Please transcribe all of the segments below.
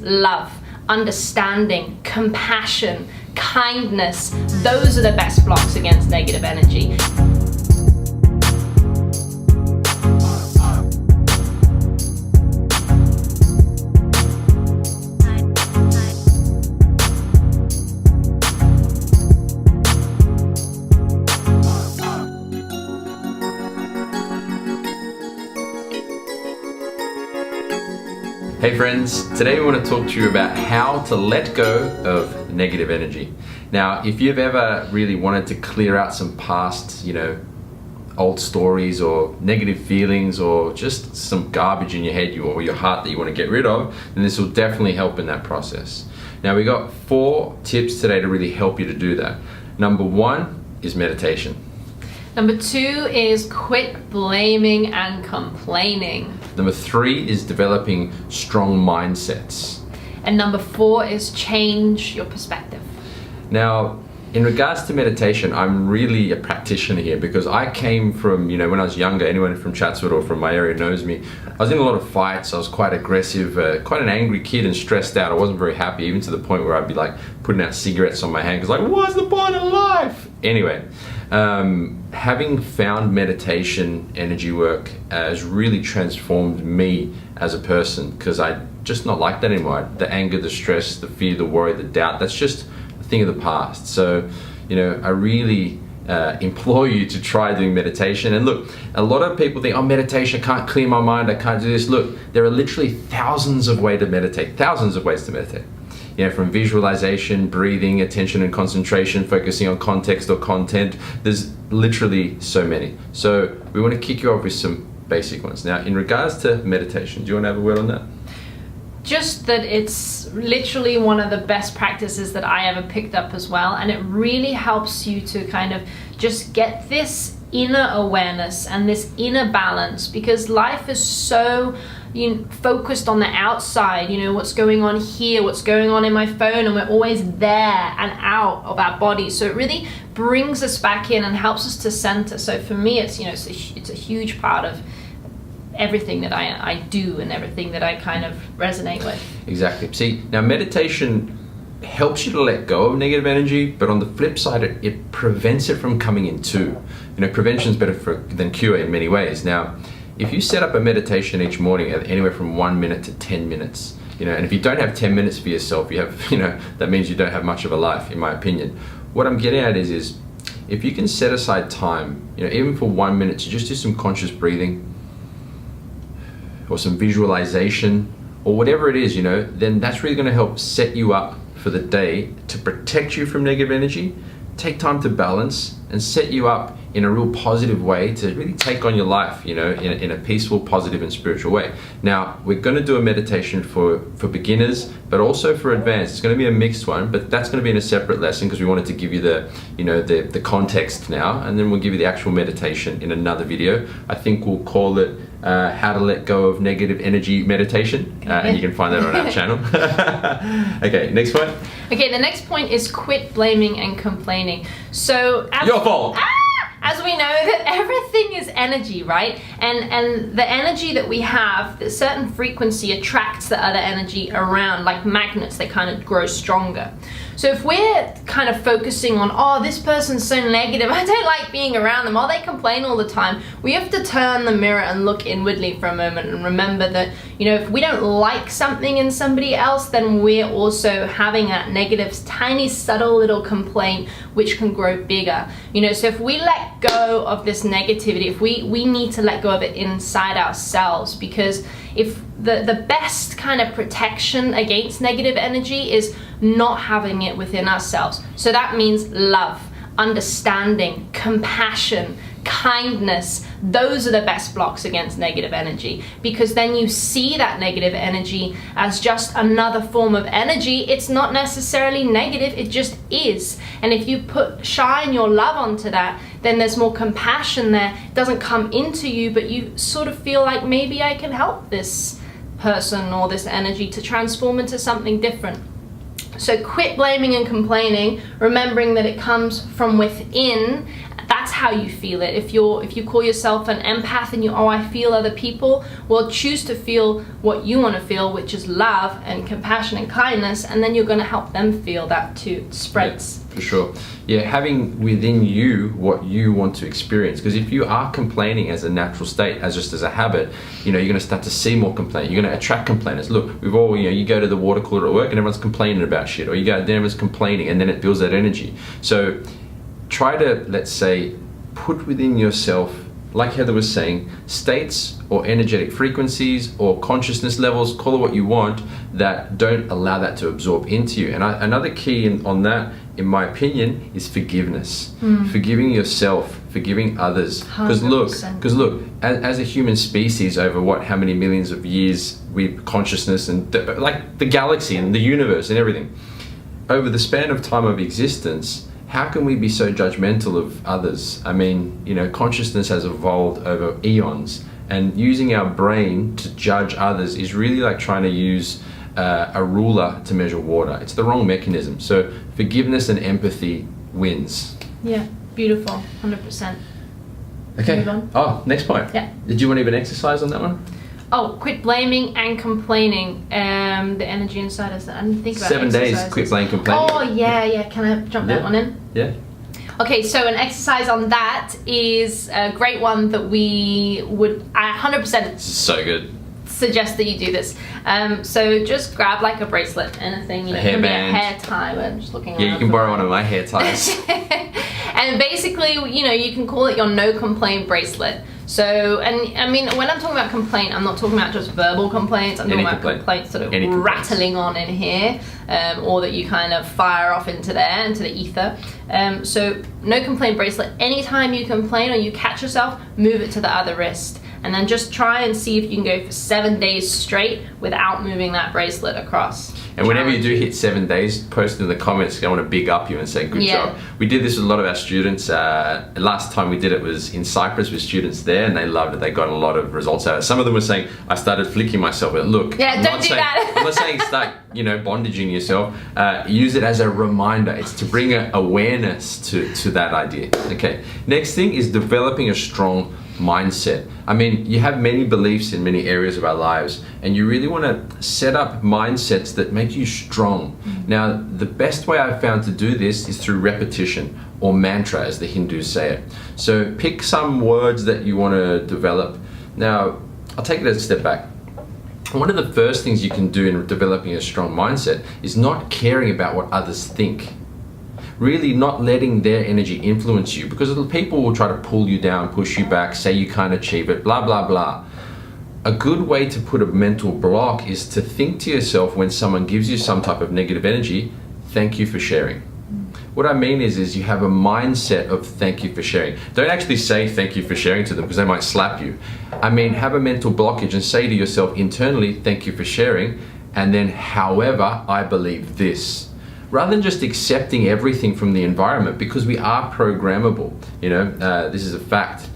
Love, understanding, compassion, kindness, those are the best blocks against negative energy. Hey friends, today we want to talk to you about how to let go of negative energy. Now, if you've ever really wanted to clear out some past, old stories or negative feelings or just some garbage in your head or your heart that you want to get rid of, then this will definitely help in that process. Now, we got 4 tips today to really help you to do that. Number 1 is meditation. Number 2 is quit blaming and complaining. Number 3 is developing strong mindsets. And number 4 is change your perspective. Now, in regards to meditation, I'm really a practitioner here because I came from, when I was younger, anyone from Chatswood or from my area knows me, I was in a lot of fights, I was quite aggressive, quite an angry kid and stressed out. I wasn't very happy, even to the point where I'd be like putting out cigarettes on my hand because what's the point of life? Anyway, having found meditation, energy work has really transformed me as a person because I just not like that anymore. The anger, the stress, the fear, the worry, the doubt, that's just a thing of the past. So, I really implore you to try doing meditation. And look, a lot of people think, meditation, I can't clear my mind, I can't do this. Look, there are literally thousands of ways to meditate, from visualization, breathing, attention and concentration, focusing on context or content. There's literally so many. So we want to kick you off with some basic ones. Now, in regards to meditation, do you want to have a word on that? Just that it's literally one of the best practices that I ever picked up as well. And it really helps you to kind of just get this inner awareness and this inner balance, because life is so focused on the outside, what's going on here, what's going on in my phone, and we're always there and out of our body. So it really brings us back in and helps us to center. So for me, it's a huge part of everything that I do and everything that I kind of resonate with. Exactly. See, now meditation helps you to let go of negative energy, but on the flip side, it prevents it from coming in too. Prevention is better than cure in many ways. Now, if you set up a meditation each morning at anywhere from 1 minute to 10 minutes, and if you don't have 10 minutes for yourself, you have, that means you don't have much of a life, in my opinion. What I'm getting at is if you can set aside time, even for 1 minute, to just do some conscious breathing or some visualization or whatever it is, then that's really going to help set you up for the day to protect you from negative energy, take time to balance, and set you up in a real positive way to really take on your life, in a peaceful, positive, and spiritual way. Now, we're going to do a meditation for beginners, but also for advanced. It's going to be a mixed one, but that's going to be in a separate lesson because we wanted to give you the context now, and then we'll give you the actual meditation in another video. I think we'll call it how to let go of negative energy meditation, and you can find that on our channel. Okay, next point. Okay, the next point is quit blaming and complaining. So your fault. As we know that everything is energy, right? And the energy that we have, a certain frequency attracts the other energy around, like magnets, they kind of grow stronger. So if we're kind of focusing on, this person's so negative, I don't like being around them, they complain all the time, we have to turn the mirror and look inwardly for a moment and remember that, if we don't like something in somebody else, then we're also having that negative, tiny, subtle little complaint, which can grow bigger. So if we let go of this negativity, if we need to let go of it inside ourselves, because if the best kind of protection against negative energy is not having it within ourselves. So that means love, understanding, compassion, kindness. Those are the best blocks against negative energy, because then you see that negative energy as just another form of energy. It's not necessarily negative, it just is. And if you shine your love onto that, then there's more compassion there. It doesn't come into you, but you sort of feel like maybe I can help this person or this energy to transform into something different. So quit blaming and complaining, remembering that it comes from within that's how you feel it. If you call yourself an empath and I feel other people, well, choose to feel what you want to feel, which is love and compassion and kindness, and then you're going to help them feel that too. It spreads. Yeah, for sure. Yeah, having within you what you want to experience. Because if you are complaining as a natural state, as just as a habit, you're going to start to see more complaint. You're going to attract complainers. Look, we've all, you go to the water cooler at work and everyone's complaining about shit, or you go there, everyone's complaining, and then it builds that energy. So try to, let's say, put within yourself, like Heather was saying, states or energetic frequencies or consciousness levels, call it what you want, that don't allow that to absorb into you. And another key on that, in my opinion, is forgiveness. Forgiving yourself, forgiving others. Because look, as a human species, over how many millions of years, with consciousness and like the galaxy and the universe and everything, over the span of time of existence, how can we be so judgmental of others? I mean, consciousness has evolved over eons, and using our brain to judge others is really like trying to use a ruler to measure water. It's the wrong mechanism. So forgiveness and empathy wins. Yeah, beautiful, 100%. Okay. Move on. Oh, next point. Yeah. Did you want to even exercise on that one? Oh, quit blaming and complaining. The energy inside us. I didn't think about 7 days, exercises. quit blaming, complaining. Oh, yeah. Can I jump that one in? Yeah. Okay, so an exercise on that is a great one that I 100% This is so good. suggest that you do this. So just grab like a bracelet, anything, A it can be a hairband. hair tie. I'm just looking. Yeah, you can borrow one of my hair ties. And basically, you can call it your no complaint bracelet. So, and I mean, when I'm talking about complaint, I'm not talking about just verbal complaints. I'm talking about complaints sort of rattling on in here, or that you kind of fire off into the ether. So, no complaint bracelet. Anytime you complain or you catch yourself, move it to the other wrist. And then just try and see if you can go for 7 days straight without moving that bracelet across. And whenever you do hit 7 days, post in the comments. I want to big up you and say good job. We did this with a lot of our students. Last time we did it was in Cyprus with students there, and they loved it. They got a lot of results out of it. Some of them were saying, I started flicking myself. But look, don't do that. I'm not saying start, bondaging yourself. Use it as a reminder. It's to bring awareness to that idea. Okay. Next thing is developing a strong mindset. I mean, you have many beliefs in many areas of our lives, and you really want to set up mindsets that make you strong. Now, the best way I've found to do this is through repetition, or mantra, as the Hindus say it. So pick some words that you want to develop. Now, I'll take it a step back. One of the first things you can do in developing a strong mindset is not caring about what others think. Really not letting their energy influence you, because people will try to pull you down, push you back, say you can't achieve it, blah, blah, blah. A good way to put a mental block is to think to yourself when someone gives you some type of negative energy, thank you for sharing. What I mean is you have a mindset of thank you for sharing. Don't actually say thank you for sharing to them, because they might slap you. I mean, have a mental blockage and say to yourself internally, thank you for sharing, and then however I believe this. Rather than just accepting everything from the environment, because we are programmable, this is a fact.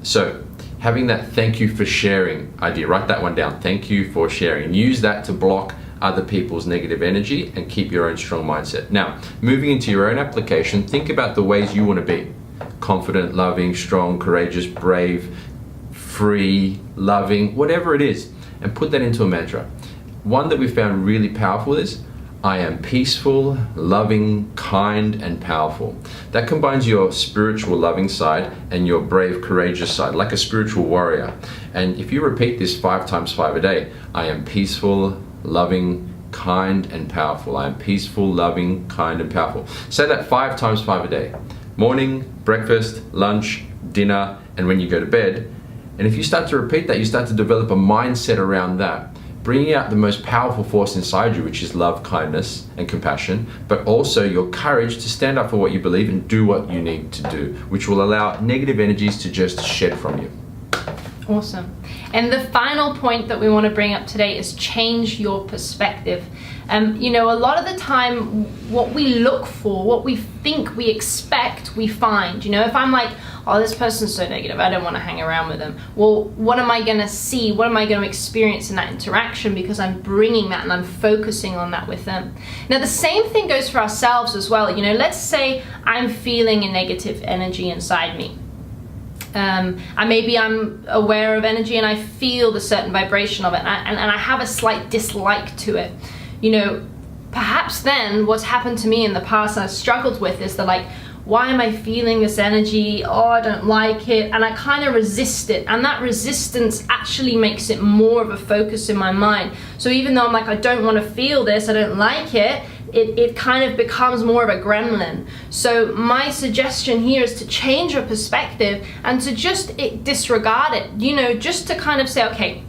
So having that thank you for sharing idea, write that one down, thank you for sharing. Use that to block other people's negative energy and keep your own strong mindset. Now, moving into your own application, think about the ways you want to be. Confident, loving, strong, courageous, brave, free, loving, whatever it is, and put that into a mantra. One that we found really powerful is, I am peaceful, loving, kind, and powerful. That combines your spiritual loving side and your brave, courageous side, like a spiritual warrior. And if you repeat this 5 times 5 a day, I am peaceful, loving, kind, and powerful. I am peaceful, loving, kind, and powerful. Say that 5 times 5 a day. Morning, breakfast, lunch, dinner, and when you go to bed. And if you start to repeat that, you start to develop a mindset around that, bringing out the most powerful force inside you, which is love, kindness, and compassion, but also your courage to stand up for what you believe and do what you need to do, which will allow negative energies to just shed from you. Awesome. And the final point that we want to bring up today is change your perspective. You know, a lot of the time, what we look for, what we think we expect, we find. You know, if I'm like, oh, this person's so negative, I don't want to hang around with them. Well, what am I going to see? What am I going to experience in that interaction? Because I'm bringing that and I'm focusing on that with them. Now, the same thing goes for ourselves as well. You know, let's say I'm feeling a negative energy inside me. Maybe I'm aware of energy and I feel the certain vibration of it, and I have a slight dislike to it. You know, perhaps then what's happened to me in the past and I've struggled with is that, like, why am I feeling this energy? Oh, I don't like it. And I kind of resist it. And that resistance actually makes it more of a focus in my mind. So even though I'm like, I don't want to feel this, I don't like it, it kind of becomes more of a gremlin. So my suggestion here is to change your perspective and to just disregard it. You know, just to kind of say, okay,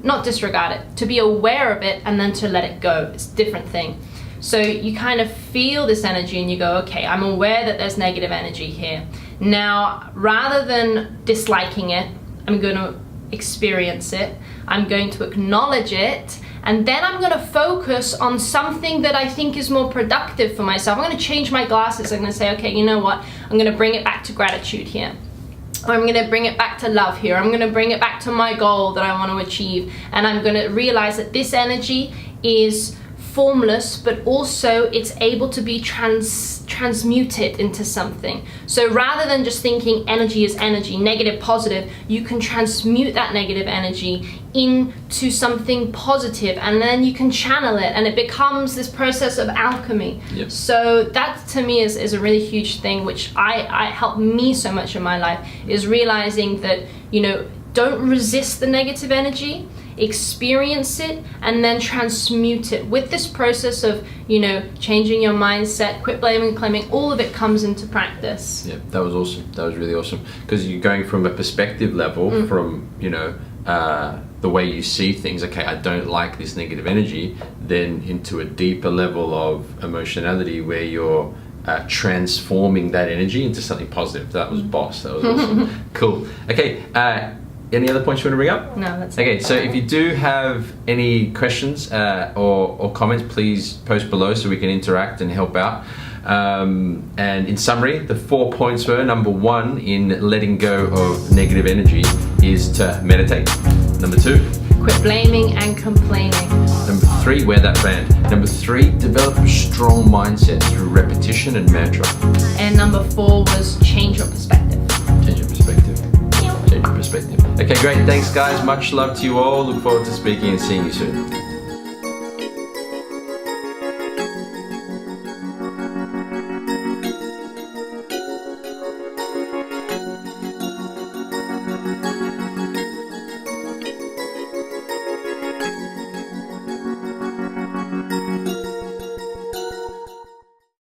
not disregard it, to be aware of it and then to let it go. It's a different thing. So you kind of feel this energy and you go, okay, I'm aware that there's negative energy here. Now, rather than disliking it, I'm going to experience it. I'm going to acknowledge it. And then I'm going to focus on something that I think is more productive for myself. I'm going to change my glasses. I'm going to say, okay, you know what? I'm going to bring it back to gratitude here. Or I'm going to bring it back to love here. I'm going to bring it back to my goal that I want to achieve. And I'm going to realize that this energy is formless, but also it's able to be transmuted into something. So rather than just thinking energy is energy, negative, positive, you can transmute that negative energy into something positive, and then you can channel it and it becomes this process of alchemy. Yep. So that to me is a really huge thing, which I helped me so much in my life, is realizing that, you know, don't resist the negative energy, experience it, and then transmute it. With this process of, you know, changing your mindset, quit blaming, claiming, all of it comes into practice. Yeah, that was awesome. That was really awesome. Because you're going from a perspective level, from, you know, the way you see things, okay, I don't like this negative energy, then into a deeper level of emotionality where you're transforming that energy into something positive. That was boss. That was awesome. Cool. Okay, any other points you want to bring up? No, that's okay. it. So if you do have any questions or comments, please post below so we can interact and help out. And in summary, the 4 points were: number 1, in letting go of negative energy, is to meditate. Number 2, quit blaming and complaining. Number 3, wear that brand. Number 3, develop a strong mindset through repetition and mantra. And number 4 was change your perspective. Change your perspective. Change your perspective. Okay, great. Thanks, guys. Much love to you all. Look forward to speaking and seeing you soon.